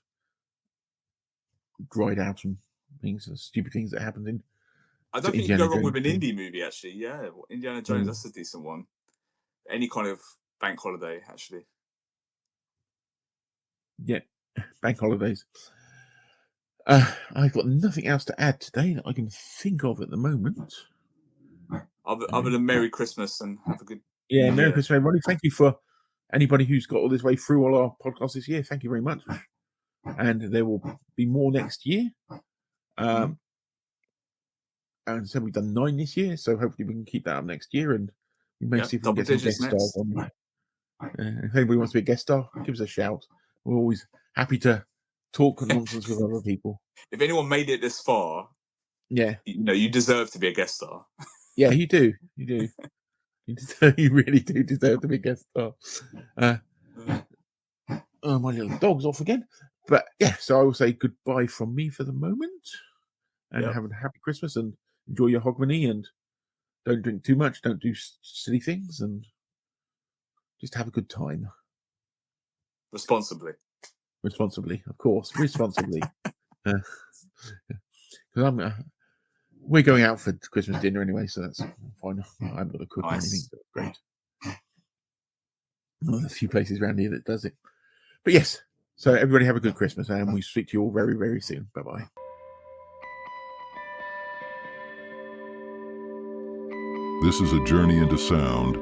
dried out and things, stupid things that happened in. I don't think you can go wrong with an indie movie, actually. Yeah, Indiana Jones, that's a decent one. Any kind of bank holiday, actually. Yeah, bank holidays. I've got nothing else to add today that I can think of at the moment. Other than Merry Christmas and have a good Merry Christmas, everybody. Thank you for anybody who's got all this way through all our podcasts this year. Thank you very much. And there will be more next year. And so we've done 9 this year, so hopefully we can keep that up next year, and we may see if we can get some guest stars on. If anybody wants to be a guest star, give us a shout. We're always happy to talk nonsense with other people. If anyone made it this far, you deserve to be a guest star. Yeah, you do. You really do deserve to be a guest star. My little dog's off again. But so I will say goodbye from me for the moment. And have a happy Christmas and enjoy your hogmanay, and don't drink too much, don't do silly things, and just have a good time. Responsibly, of course. Responsibly. Because we're going out for Christmas dinner anyway, so that's fine. I haven't got to cook or anything, so great. There's a few places around here that does it. But yes, so everybody have a good Christmas, and we speak to you all very, very soon. Bye-bye. This is a journey into sound